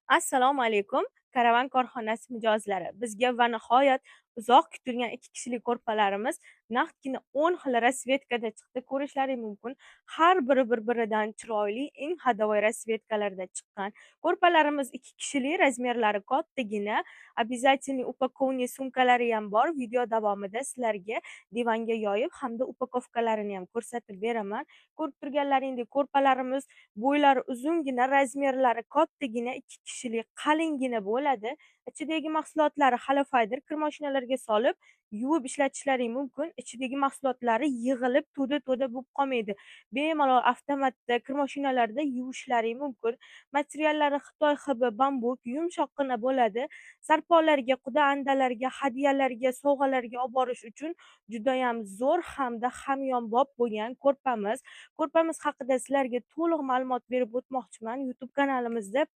Assalomu alaykum. Karavan korxonasi mijozlari. Bizga va nihoyat uzoq kutilgan 2 kishilik ko'rpalarimiz naqdgina 10 xil rasvetkada chiqdi. Ko'rishlaring mumkin. Har biri bir-biridan chiroyli, eng hadovoy rasvetkalarda chiqqan. Ko'rpalarimiz 2 kishilik, razmerlari kattagina, обязательный упаковный sumkalari ham bor. Video davomida sizlarga divanga yoyib hamda upakovkalarini ham ko'rsatib beraman. Ko'rib turganlaringdek ko'rpalarimiz bo'ylari uzungina, razmerlari kattagina, 2 kishilik qalinggina bo'ladi. Ichidagi mahsulotlari hali faydir. Kir mashinalarga solib yuvib ishlatishlaring mumkin. Ichidagi mahsulotlari yig'ilib to'da-to'da bo'lib qolmaydi. Bemalol avtomatda kir mashinalarida yuvishlaring mumkin. Materiallari Xitoy hibi bambuk, yumshoqqina bo'ladi. Sarpolarga, quda-andalarga, hadyalarga, sovg'alarga olib borish uchun judayam zo'r hamda hamyonbop bo'lgan ko'rpamiz. Ko'rpamiz haqida sizlarga to'liq ma'lumot berib o'tmoqchiman. YouTube kanalimizda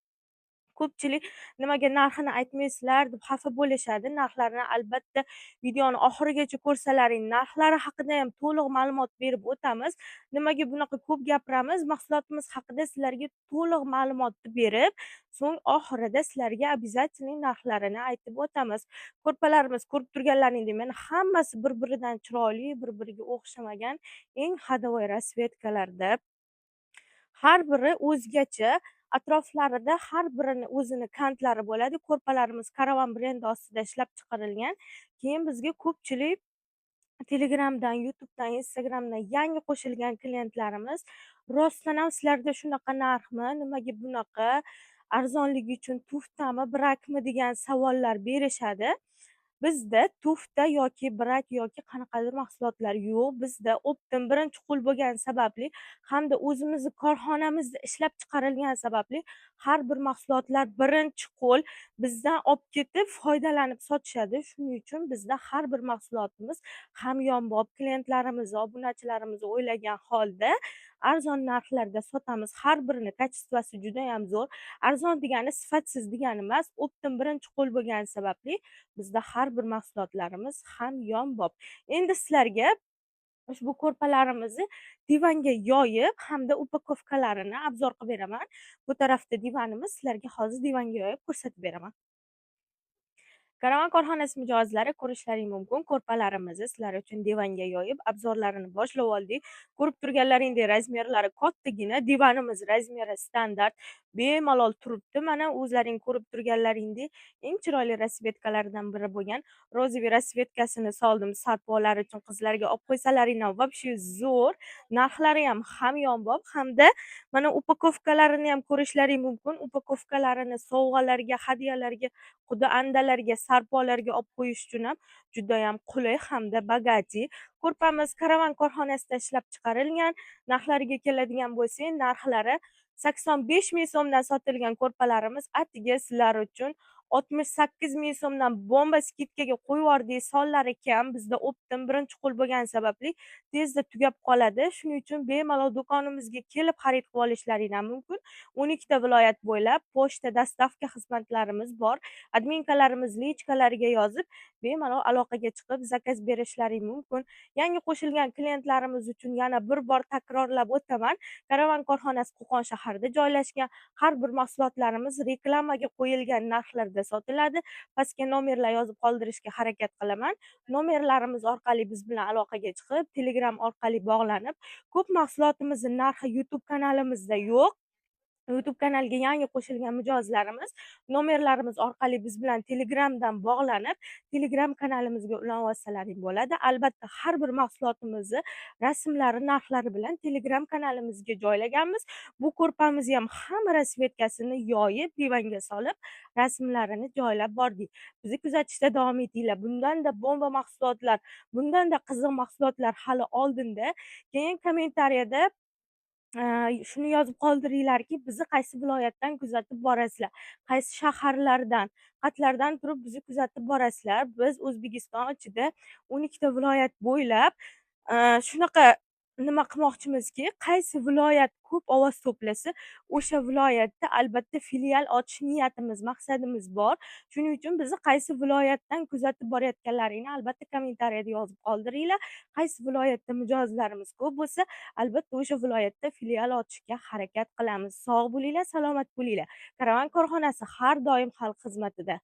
ko'pchilik nimaga narxini aytmaysizlar deb xafa bo'lishadi. Narxlarni albatta videoni oxirigacha ko'rsalaring, narxlari haqida ham to'liq ma'lumot berib o'tamiz. Nimaga bunaqa ko'p gapiramiz? Mahsulotimiz haqida sizlarga to'liq ma'lumotni berib, so'ng oxirida sizlarga обязательный narxlarini aytib o'tamiz. Ko'rpalarimiz ko'rib turganlaringdek mana hammasi bir-biridan chiroyli, bir-biriga o'xshamagan eng hadovoy rasvetkalarda. Har biri o'zgacha, atroflarida har birini o'zini kantlari bo'ladi. Ko'rpalarimiz Karavan brendi ostida ishlab chiqarilgan. Keyin bizga ko'pchilik Telegramdan, YouTubedan, Instagramdan yangi qo'shilgan klientlarimiz rostdan ham sizlarda shunaqa narxmi, nimaga bunaqa, arzonligi uchun tuftami, brakmi degan savollar berishadi. Bizda tufta yoki brak yoki qanaqadir mahsulotlar yo'q. Bizda optim birinchi qo'l bo'lgani sababli hamda o'zimizni korxonamizda ishlab chiqarilgani sababli har bir mahsulotlar birinchi qo'l bizdan olib ketib foydalanib sotishadi. Shuning uchun bizda har bir mahsulotimiz hamyonbop, klientlarimizni, obunachilarimizni o'ylagan holda arzon narxlarda sotamiz. Har birini kачествоsi juda ham zo'r. Arzon degani sifatsiz degani emas, optim birinchi qo'l bo'lgani sababli bizda har bir mahsulotlarimiz hamyonbop. Endi sizlarga ushbu ko'rpalarimizni divanga yoyib hamda upakovkalarini obzor qilib beraman. Bu tarafda divanimiz, sizlarga hozir divanga yoyib ko'rsatib beraman. Karavan korxonasi mijozlari, ko'rishlaring mumkin. Ko'rpalarimizni sizlar uchun divanga yoyib obzorlarini boshlab oldik. Ko'rib turganlaringdek razmerlari kattagina, divanimiz razmeri standart, bemalol turibdi. Mana o'zlaring ko'rib turganlaringdek eng chiroyli rasvetkalardan biri bo'lgan rozeviy rasvetkasini soldim. Sarpolar uchun qizlarga olib qo'ysalaringdan вообще zo'r. Narxlari ham hamyonbop hamda mana upakovkalarini ham ko'rishlaring mumkin. Upakovkalarini sovg'alarga, hadyalarga, quda-andalarga, sarpolarga olib qo'yish uchun ham judayam qulay hamda bagajli. Ko'rpamiz Karavan korxonasida ishlab chiqarilgan. Narxlariga keladigan bo'lsak, narxlari 85 ming so'mdan sotilgan ko'rpalarimiz atigi sizlar uchun 68 ming so'mdan bomba skidkaga qo'yib yubordik. Sonlar ekan, bizda optim birinchi qo'l bo'lgani sababli tezda tugab qoladi. Shuning uchun bemalol do'konimizga kelib xarid qilib olishlaring ham mumkin. 12 ta viloyat bo'ylab pochta, dostavka xizmatlarimiz bor. Adminkalarimiz lichkalariga yozib, bemalol aloqaga chiqib zakaz berishlaring mumkin. Yangi qo'shilgan klientlarimiz uchun yana bir bor takrorlab o'taman. Karavan korxonasi Qo'qon shahrida joylashgan. Har bir mahsulotlarimiz reklamaga qo'yilgan narxlarda sotiladi. Pastga nomerlar yozib qoldirishga harakat qilaman. Nomerlarimiz orqali biz bilan aloqaga chiqib, Telegram orqali bog'lanib, ko'p mahsulotimizning narxi YouTube kanalimizda yo'q. YouTube kanaliga yangi qo'shilgan mijozlarimiz nomerlarimiz orqali biz bilan Telegramdan bog'lanib, Telegram kanalimizga ulanib olsalaring bo'ladi. Albatta, har bir mahsulotimizni rasmlari, narxlari bilan Telegram kanalimizga joylaganmiz. Bu ko'rpamizni ham hamma rasvetkasini yoyib, divanga solib, rasmlarini joylab bordik. Bizni kuzatishda davom etinglar. Bundan-da bomba mahsulotlar, bundan-da qiziq mahsulotlar hali oldinda. Keyin kommentariyada shuni yozib qoldiringlarki, bizni qaysi viloyatdan kuzatib borasizlar, qaysi shaharlardan, qatlardan turib bizni kuzatib borasizlar. Biz O'zbekiston ichida 12 ta viloyat bo'ylab shunaqa nima qilmoqchimizki, qaysi viloyat ko'p ovoz to'plasa, o'sha viloyatda albatta filial ochish niyatimiz, maqsadimiz bor. Shuning uchun bizni qaysi viloyatdan kuzatib borayotganlaringni albatta kommentariyada yozib qoldiringlar. Qaysi viloyatda mijozlarimiz ko'p bo'lsa, albatta o'sha viloyatda filial ochishga harakat qilamiz. Sog' bo'linglar, salomat bo'linglar. Karavan korxonasi har doim xalq xizmatida.